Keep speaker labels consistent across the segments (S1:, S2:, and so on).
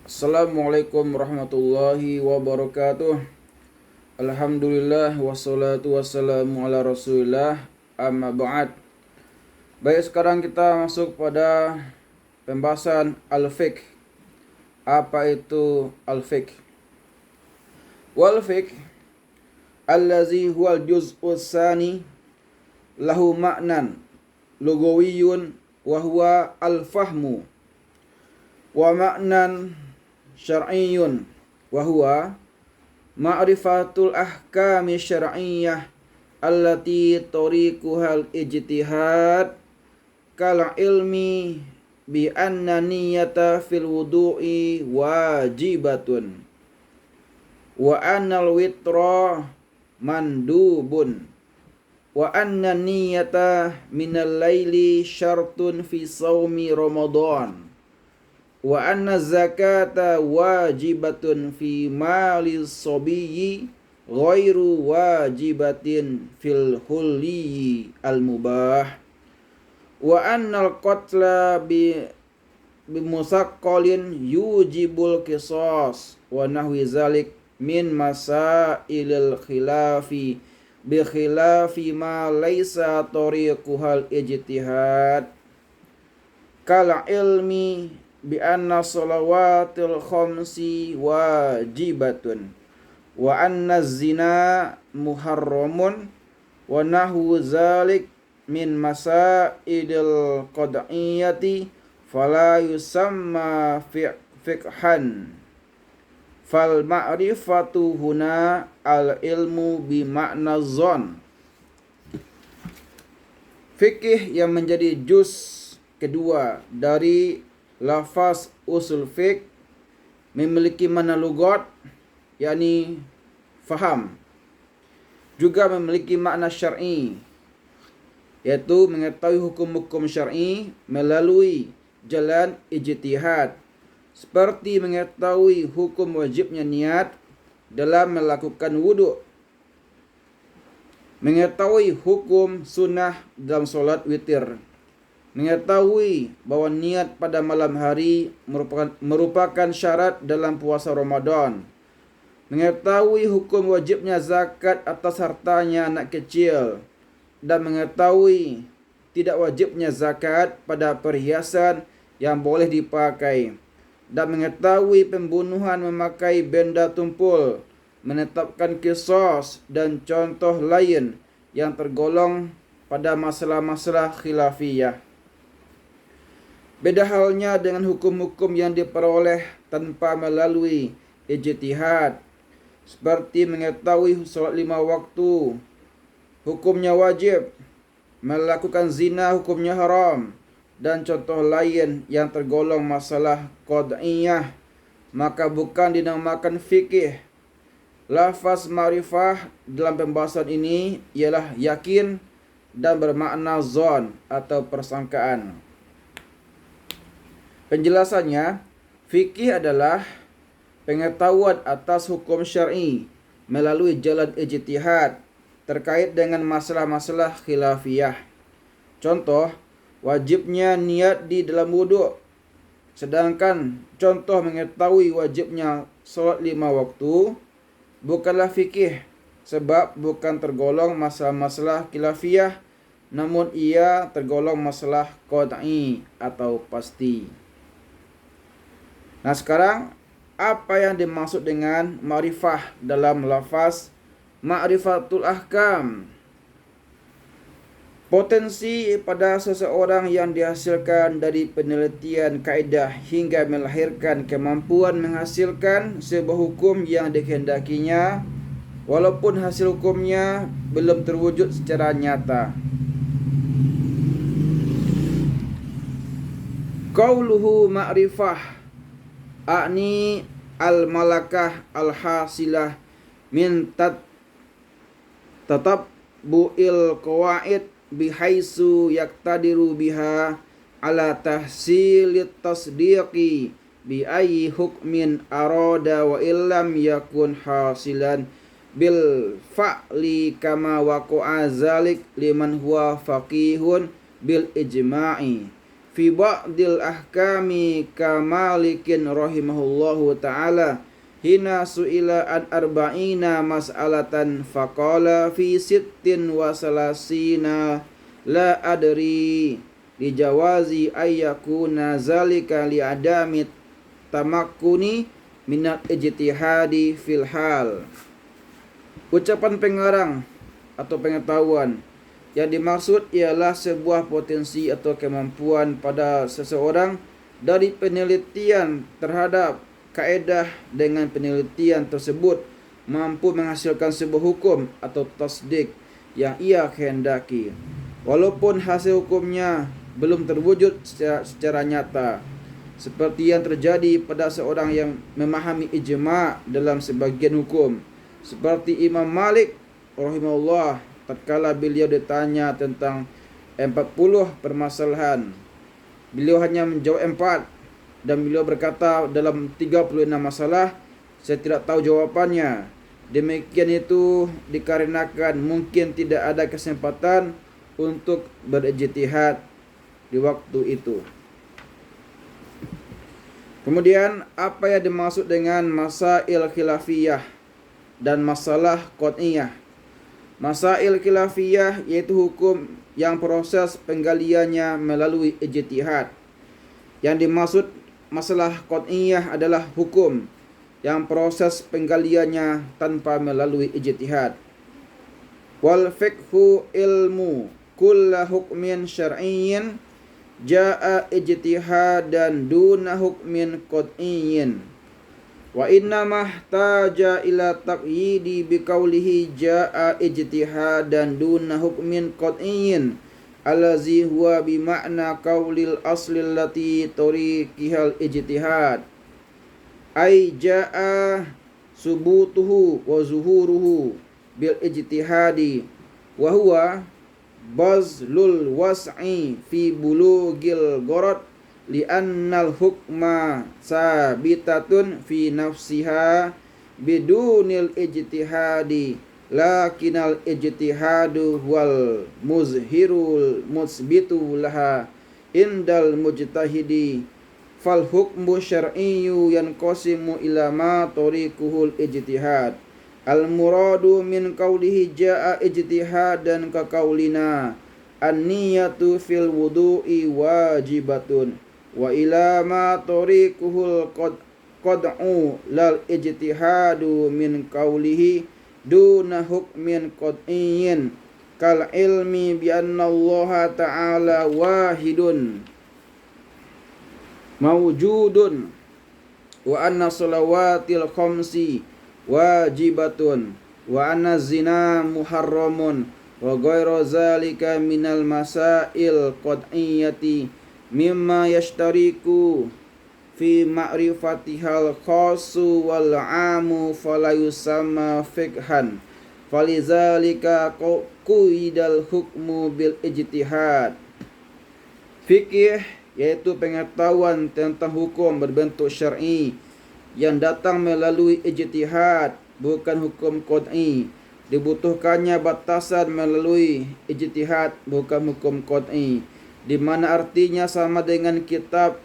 S1: Assalamualaikum warahmatullahi wabarakatuh. Alhamdulillah wassalatu wassalamu ala rasulillah, amma ba'd. Baik, sekarang kita masuk pada pembahasan al-fiqh. Apa itu al-fiqh? Wal fiqh allazi huwal juz'u tsani lahu ma'nan lugawiyyun wa huwa al-fahmu, wa ma'nan syar'iyyun wa huwa ma'rifatul ahkami syar'iyyah allati tariquhal ijtihad kal ilmi bi anna niyyata fil wudu'i wajibatun wa annal witra mandubun wa anna niyyata minal laili syartun fi shaumi ramadan wa anna zakata wajibatun fi mali sobiyyi ghairu wajibatin fil hulli al mubah wa annal qatla bi musaqqalin yujibul qisas wa nahwi zalik min masailil khilafi bi khilafi ma laisa tariquhal ijtihad kal ilmi bi anna salawatil khamsi wajibatun wa anna zina muharramun wa nahu zalik min masaidil qad'iyyati fala yusamma fiqhan fal ma'rifatu huna al ilmu bi makna zon. Fikih yang menjadi juz kedua dari lafaz usul fiqh memiliki makna lugat, yakni faham, juga memiliki makna syar'i, yaitu mengetahui hukum-hukum syar'i melalui jalan ijtihad, seperti mengetahui hukum wajibnya niat dalam melakukan wudu, mengetahui hukum sunnah dalam solat witir, mengetahui bahwa niat pada malam hari merupakan syarat dalam puasa Ramadan, mengetahui hukum wajibnya zakat atas hartanya anak kecil, dan mengetahui tidak wajibnya zakat pada perhiasan yang boleh dipakai, dan mengetahui pembunuhan memakai benda tumpul, menetapkan qisas dan contoh lain yang tergolong pada masalah-masalah khilafiyah. Beda halnya dengan hukum-hukum yang diperoleh tanpa melalui ijtihad, seperti mengetahui solat 5 waktu hukumnya wajib, melakukan zina hukumnya haram, dan contoh lain yang tergolong masalah qad'iyah, maka bukan dinamakan fikih. Lafaz ma'rifah dalam pembahasan ini ialah yakin dan bermakna zon atau persangkaan. Penjelasannya, fikih adalah pengetahuan atas hukum syar'i melalui jalan ijtihad terkait dengan masalah-masalah khilafiyah. Contoh, wajibnya niat di dalam wudu. Sedangkan contoh mengetahui wajibnya solat 5 waktu bukanlah fikih, sebab bukan tergolong masalah-masalah khilafiyah, namun ia tergolong masalah qad'i atau pasti. Nah, sekarang apa yang dimaksud dengan ma'rifah dalam lafaz ma'rifatul ahkam? Potensi pada seseorang yang dihasilkan dari penelitian kaedah hingga melahirkan kemampuan menghasilkan sebuah hukum yang dikehendakinya, walaupun hasil hukumnya belum terwujud secara nyata. Qauluhu ma'rifah a'ni al-malakah al-hasilah min tatabbu'il qawaid bihaisu yaktadiru biha ala tahsilit tasdiqi bi ayyi hukmin arada wa illam yakun hasilan bil fa'li kama waqa'a zalik liman huwa faqihun bil ijma'i fi ba'dil ahkami kamalikin rahimahullahu ta'ala hina su'ila an arba'ina mas'alatan faqala fi sittin wa salasina la adri lijawazi ayyakuna zalika li'adami tamakkuni minat ijtihadi fil hal. Ucapan pengarang atau pengetahuan yang dimaksud ialah sebuah potensi atau kemampuan pada seseorang dari penelitian terhadap kaedah dengan penelitian tersebut mampu menghasilkan sebuah hukum atau tasdik yang ia kehendaki walaupun hasil hukumnya belum terwujud secara nyata, seperti yang terjadi pada seorang yang memahami ijma' dalam sebagian hukum, seperti Imam Malik rahimahullah tatkala beliau ditanya tentang 40 permasalahan, beliau hanya menjawab 4 dan beliau berkata dalam 36 masalah saya tidak tahu jawabannya. Demikian itu dikarenakan mungkin tidak ada kesempatan untuk berijtihad di waktu itu. Kemudian apa yang dimaksud dengan masail khilafiyah dan masalah qat'iyah? Masail khilafiyah yaitu hukum yang proses penggaliannya melalui ijtihad. Yang dimaksud masalah qat'iyah adalah hukum yang proses penggaliannya tanpa melalui ijtihad. Wal fiqhu ilmu kulla hukmin syar'iyyin jaa ijtihadan duna hukmin qat'iyyin wa inna mahtaja ila taqyidi biqaulihi jaa ijtihadan duna hukmin qat'iyyin allazi huwa bima'na qaulil asli allati tariqihal ijtihad ay jaa subutuhu wa zuhuruhu bil ijtihadi wa huwa bazlul was'i fi bulugil gharad li'annal hukma sabitatun fi nafsiha bidunil ijtihadi lakinal ijtihadu wal muzhirul musbitu laha indal mujtahidi fal hukmu syar'iyyu yanqasimu ila ma tariquhul ijtihad. Al-muradu min qawlihi jaa ijtihadan ka qaulina an-niyatu fil wudu'i wajibatun wa ila ma tariquhul qad'u lal ijtihadu min qawlihi duna hukmin qad'iyyin kal ilmi bi anna Allah ta'ala wahidun mawjudun wa anna salawatil khamsi wajibatun wa anna zina muharramun wa ghairu zalika minal masail qad'iyyati mimma yashtariku fi ma'rifatihal khassu wal 'amu fala yusamma fiqhan falizalika qaidal hukmu bil ijtihad. Fikih yaitu pengetahuan tentang hukum berbentuk syar'i yang datang melalui ijtihad, bukan hukum qat'i. Dibutuhkannya batasan melalui ijtihad, bukan hukum qat'i, di mana artinya sama dengan kitab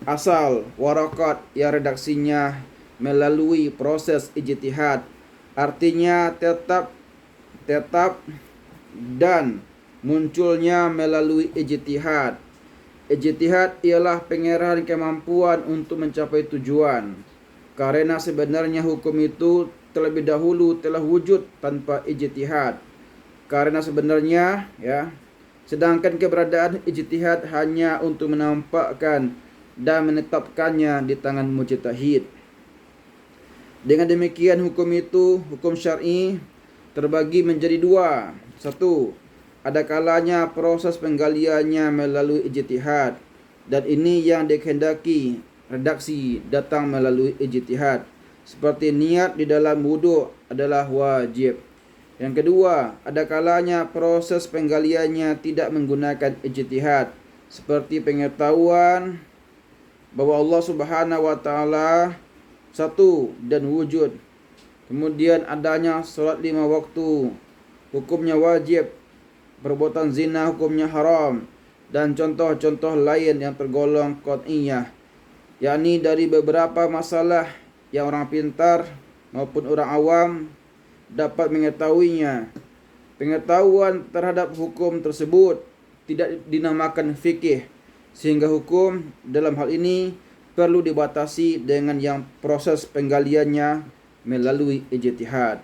S1: asal warakat yang redaksinya melalui proses ijtihad. Artinya tetap dan munculnya melalui ijtihad. Ijtihad ialah pengerahan kemampuan untuk mencapai tujuan. Karena sebenarnya hukum itu terlebih dahulu telah wujud tanpa ijtihad. Karena sebenarnya sedangkan keberadaan ijtihad hanya untuk menampakkan dan menetapkannya di tangan mujtahid. Dengan demikian hukum itu, hukum syar'i terbagi menjadi dua. Satu, ada kalanya proses penggaliannya melalui ijtihad, dan ini yang dikehendaki redaksi datang melalui ijtihad, seperti niat di dalam wudu adalah wajib. Yang kedua, ada kalanya proses penggaliannya tidak menggunakan ijtihad, seperti pengetahuan bahwa Allah Subhanahu wa taala satu dan wujud. Kemudian adanya salat 5 waktu, hukumnya wajib. Perbuatan zina hukumnya haram. dan contoh-contoh lain yang tergolong qat'iyah, yakni dari beberapa masalah yang orang pintar maupun orang awam dapat mengetahuinya. Pengetahuan terhadap hukum tersebut tidak dinamakan fikih, sehingga hukum dalam hal ini perlu dibatasi dengan yang proses penggaliannya melalui ijtihad.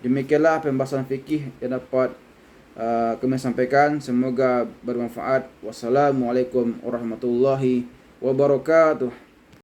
S1: Demikianlah pembahasan fikih yang dapat kami sampaikan. Semoga bermanfaat. Wassalamualaikum warahmatullahi wabarakatuh.